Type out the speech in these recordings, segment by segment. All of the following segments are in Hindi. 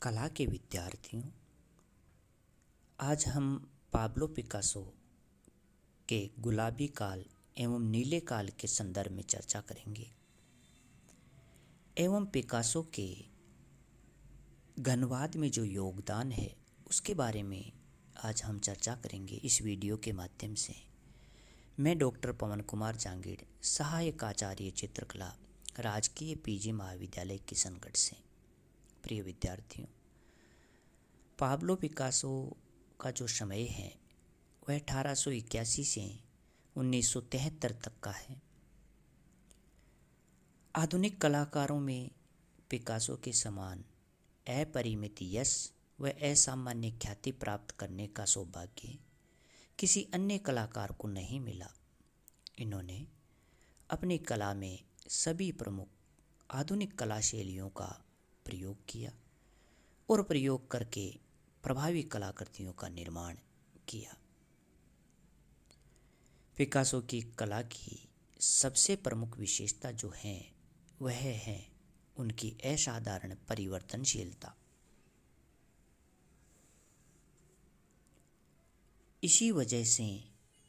कला के विद्यार्थियों, आज हम पाब्लो पिकासो के गुलाबी काल एवं नीले काल के संदर्भ में चर्चा करेंगे एवं पिकासो के घनवाद में जो योगदान है उसके बारे में आज हम चर्चा करेंगे इस वीडियो के माध्यम से। मैं डॉक्टर पवन कुमार जांगीड़, सहायक आचार्य चित्रकला, राजकीय पीजी महाविद्यालय किशनगढ़ से। प्रिय विद्यार्थियों, पाब्लो पिकासो का जो समय है वह 1881 से 1973 तक का है। आधुनिक कलाकारों में पिकासो के समान अपरिमित यश व असामान्य ख्याति प्राप्त करने का सौभाग्य किसी अन्य कलाकार को नहीं मिला। इन्होंने अपनी कला में सभी प्रमुख आधुनिक कला शैलियों का प्रयोग किया और प्रयोग करके प्रभावी कलाकृतियों का निर्माण किया। पिकासो की कला की सबसे प्रमुख विशेषता जो है वह है उनकी असाधारण परिवर्तनशीलता। इसी वजह से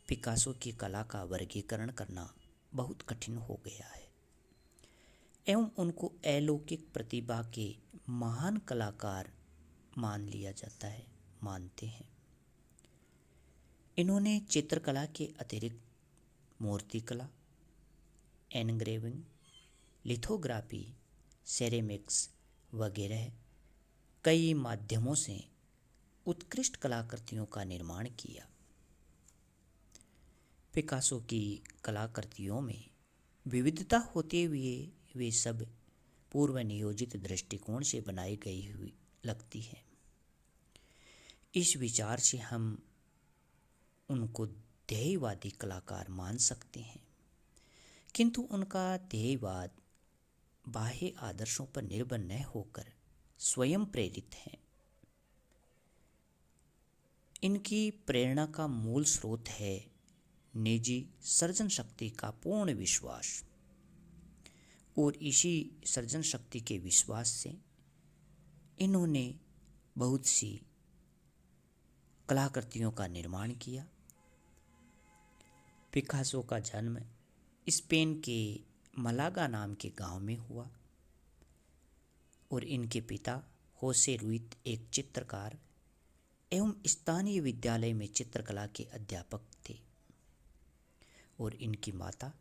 पिकासो की कला का वर्गीकरण करना बहुत कठिन हो गया है एवं उनको अलौकिक प्रतिभा के महान कलाकार मान लिया जाता है, मानते हैं। इन्होंने चित्रकला के अतिरिक्त मूर्तिकला, एनग्रेविंग, लिथोग्राफी, सेरेमिक्स वगैरह कई माध्यमों से उत्कृष्ट कलाकृतियों का निर्माण किया। पिकासो की कलाकृतियों में विविधता होते हुए वे सब पूर्व नियोजित दृष्टिकोण से बनाई गई हुई लगती है। इस विचार से हम उनको ध्येयवादी कलाकार मान सकते हैं, किंतु उनका ध्येयवाद बाह्य आदर्शों पर निर्भर न होकर स्वयं प्रेरित है। इनकी प्रेरणा का मूल स्रोत है निजी सृजन शक्ति का पूर्ण विश्वास, और इसी सृजन शक्ति के विश्वास से इन्होंने बहुत सी कलाकृतियों का निर्माण किया। पिकासो का जन्म स्पेन के मलागा नाम के गांव में हुआ और इनके पिता होसे रुइत एक चित्रकार एवं स्थानीय विद्यालय में चित्रकला के अध्यापक थे, और इनकी माता,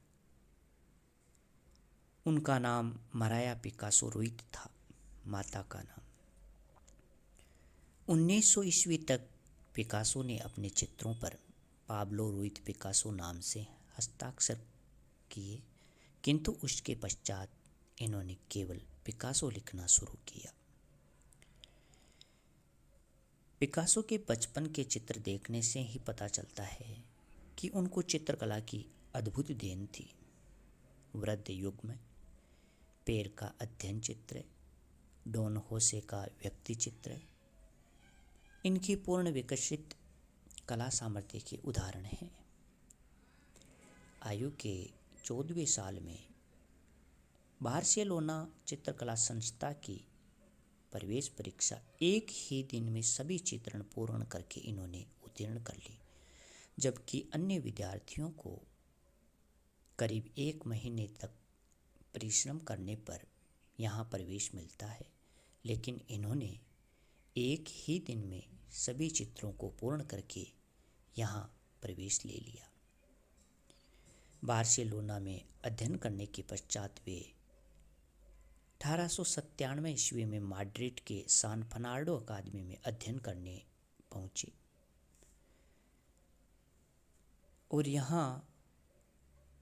उनका नाम मराया पिकासो रुइत था, माता का नाम। 1900 ईस्वी तक पिकासो ने अपने चित्रों पर पाब्लो रुइत पिकासो नाम से हस्ताक्षर किए, किंतु उसके पश्चात इन्होंने केवल पिकासो लिखना शुरू किया। पिकासो के बचपन के चित्र देखने से ही पता चलता है कि उनको चित्रकला की अद्भुत देन थी। वृद्ध युग में पैर का अध्ययन चित्र, डॉन होसे का व्यक्ति चित्र इनकी पूर्ण विकसित कला सामर्थ्य के उदाहरण हैं। आयु के 14वें साल में बार्सिलोना चित्रकला संस्था की प्रवेश परीक्षा एक ही दिन में सभी चित्रण पूर्ण करके इन्होंने उत्तीर्ण कर ली, जबकि अन्य विद्यार्थियों को करीब 1 महीने तक परिश्रम करने पर यहाँ प्रवेश मिलता है, लेकिन इन्होंने एक ही दिन में सभी चित्रों को पूर्ण करके यहाँ प्रवेश ले लिया। बार्सिलोना में अध्ययन करने के पश्चात वे 1897 ईस्वी में माड्रिड के सान फर्नांडो अकादमी में अध्ययन करने पहुँचे और यहाँ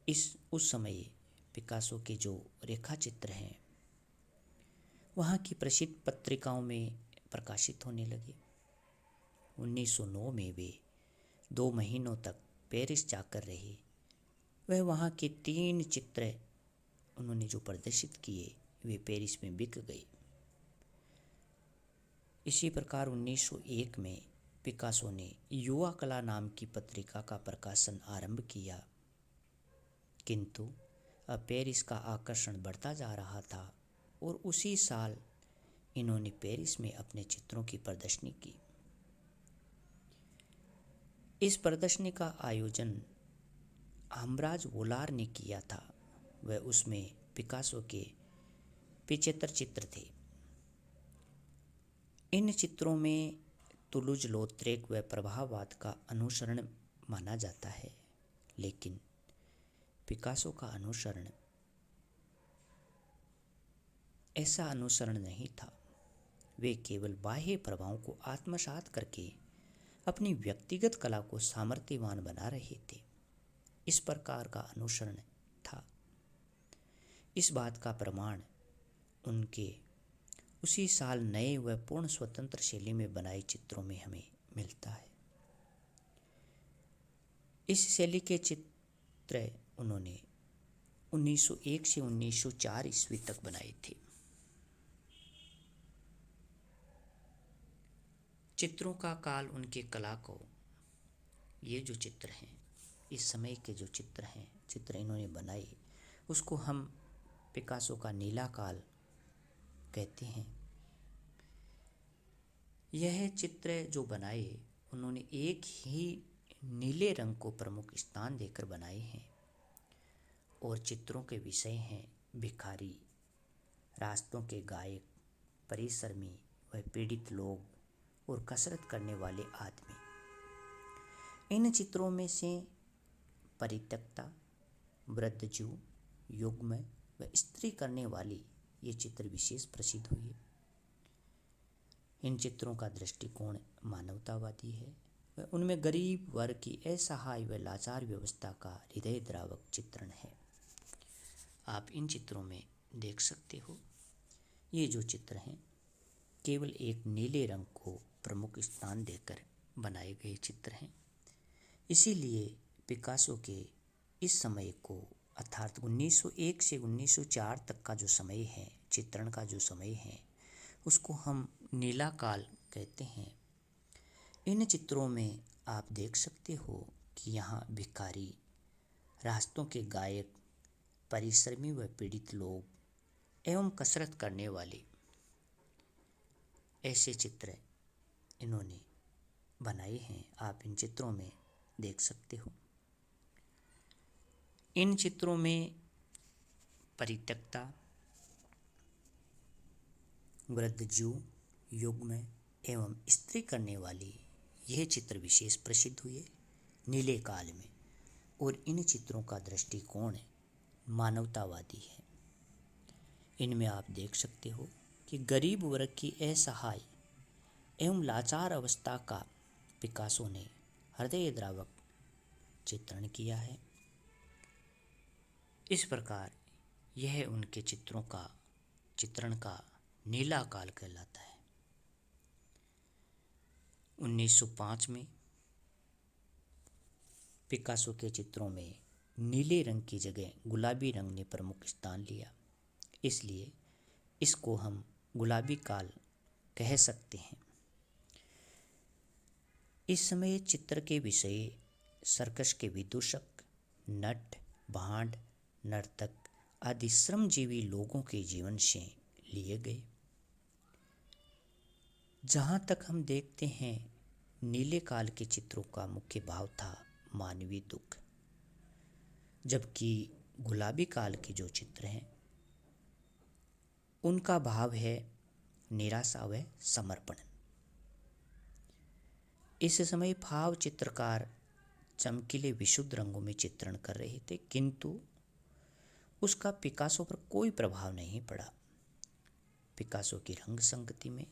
उस समय पिकासो के जो रेखा चित्र हैं वहाँ की प्रसिद्ध पत्रिकाओं में प्रकाशित होने लगे। 1909 में वे 2 महीनों तक पेरिस जाकर रहे। वह वहाँ के 3 चित्र उन्होंने जो प्रदर्शित किए वे पेरिस में बिक गए। इसी प्रकार 1901 में पिकासो ने युवा कला नाम की पत्रिका का प्रकाशन आरंभ किया, किंतु अब पेरिस का आकर्षण बढ़ता जा रहा था और उसी साल इन्होंने पेरिस में अपने चित्रों की प्रदर्शनी की। इस प्रदर्शनी का आयोजन हमराज वोलार ने किया था। वह उसमें पिकासो के 75 चित्र थे। इन चित्रों में तुलूज लौत्रेक व प्रभाववाद का अनुसरण माना जाता है, लेकिन पिकासो का अनुसरण ऐसा अनुसरण नहीं था। वे केवल बाह्य प्रभावों को आत्मसात करके अपनी व्यक्तिगत कला को सामर्थ्यवान बना रहे थे। इस प्रकार का अनुसरण था। इस बात का प्रमाण उनके उसी साल नए व पूर्ण स्वतंत्र शैली में बनाए चित्रों में हमें मिलता है। इस शैली के चित्र उन्होंने 1901 से 1904 ईस्वी तक बनाए थे। चित्रों का काल उनके कला को, ये जो चित्र हैं, इस समय के जो चित्र इन्होंने बनाए, उसको हम पिकासो का नीला काल कहते हैं। यह चित्र जो बनाए उन्होंने एक ही नीले रंग को प्रमुख स्थान देकर बनाए हैं और चित्रों के विषय हैं भिखारी, रास्तों के गायक, परिश्रमी व पीड़ित लोग और कसरत करने वाले आदमी। इन चित्रों में से परित्यक्ता, वृद्धजू, युग्म व स्त्री करने वाली ये चित्र विशेष प्रसिद्ध हुए। इन चित्रों का दृष्टिकोण मानवतावादी है व उनमें गरीब वर्ग की असहाय व लाचार व्यवस्था का हृदय द्रावक चित्रण है। आप इन चित्रों में देख सकते हो, ये जो चित्र हैं केवल एक नीले रंग को प्रमुख स्थान देकर बनाए गए चित्र हैं। इसीलिए पिकासो के इस समय को, अर्थात 1901 से 1904 तक का जो समय है, चित्रण का जो समय है, उसको हम नीला काल कहते हैं। इन चित्रों में आप देख सकते हो कि यहाँ भिखारी, रास्तों के गायक, परिश्रमी व पीड़ित लोग एवं कसरत करने वाले, ऐसे चित्र इन्होंने बनाए हैं। आप इन चित्रों में देख सकते हो। इन चित्रों में परित्यक्ता, वृद्धजू, युग्म एवं स्त्री करने वाली यह चित्र विशेष प्रसिद्ध हुए नीले काल में और इन चित्रों का दृष्टिकोण मानवतावादी है। इनमें आप देख सकते हो कि गरीब वर्ग की असहाय एवं लाचार अवस्था का पिकासो ने हृदय द्रावक चित्रण किया है। इस प्रकार यह उनके चित्रों का चित्रण का नीला काल कहलाता है। 1905 में पिकासो के चित्रों में नीले रंग की जगह गुलाबी रंग ने प्रमुख स्थान लिया, इसलिए इसको हम गुलाबी काल कह सकते हैं। इस समय चित्र के विषय सर्कस के विदूषक, नट, भांड, नर्तक आदि श्रमजीवी लोगों के जीवन से लिए गए। जहाँ तक हम देखते हैं, नीले काल के चित्रों का मुख्य भाव था मानवीय दुख, जबकि गुलाबी काल के जो चित्र हैं उनका भाव है निराशा व समर्पण। इस समय भाव चित्रकार चमकीले विशुद्ध रंगों में चित्रण कर रहे थे, किंतु उसका पिकासो पर कोई प्रभाव नहीं पड़ा। पिकासो की रंग संगति में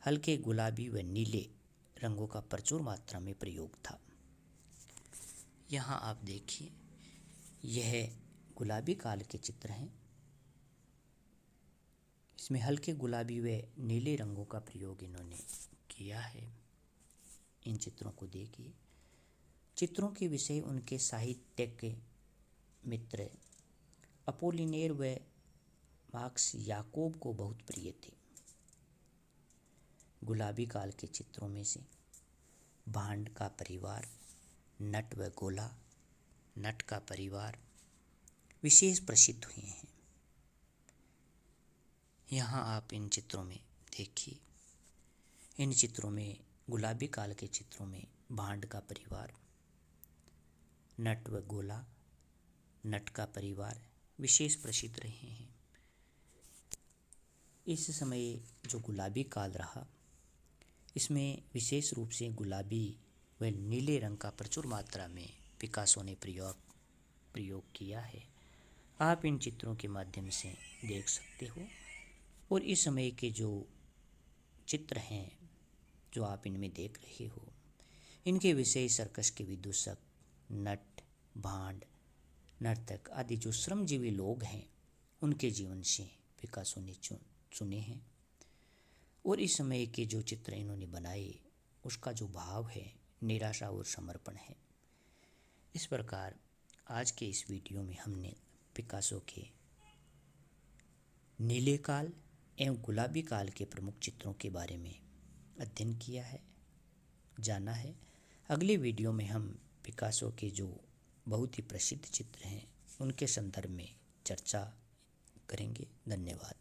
हल्के गुलाबी व नीले रंगों का प्रचुर मात्रा में प्रयोग था। यहाँ आप देखिए, यह गुलाबी काल के चित्र हैं। इसमें हल्के गुलाबी व नीले रंगों का प्रयोग इन्होंने किया है। इन चित्रों को देखिए। चित्रों के विषय उनके साहित्य के मित्र अपोलिनेर व मार्क्स याकोब को बहुत प्रिय थे। गुलाबी काल के चित्रों में से भांड का परिवार, नट व गोला, नट का परिवार विशेष प्रसिद्ध हुए हैं। यहाँ आप इन चित्रों में देखिए, इन चित्रों में, गुलाबी काल के चित्रों में, भांड का परिवार, नट व गोला, नट का परिवार विशेष प्रसिद्ध रहे हैं। इस समय जो गुलाबी काल रहा, इसमें विशेष रूप से गुलाबी व नीले रंग का प्रचुर मात्रा में पिकासो ने प्रयोग किया है। आप इन चित्रों के माध्यम से देख सकते हो। और इस समय के जो चित्र हैं जो आप इनमें देख रहे हो, इनके विषय सर्कस के विदूषक, नट, भांड, नर्तक आदि जो श्रमजीवी लोग हैं, उनके जीवन से पिकासो ने चुने हैं। और इस समय के जो चित्र इन्होंने बनाए, उसका जो भाव है, निराशा और समर्पण है। इस प्रकार आज के इस वीडियो में हमने पिकासो के नीले काल एवं गुलाबी काल के प्रमुख चित्रों के बारे में अध्ययन किया है, जाना है। अगले वीडियो में हम पिकासो के जो बहुत ही प्रसिद्ध चित्र हैं, उनके संदर्भ में चर्चा करेंगे। धन्यवाद।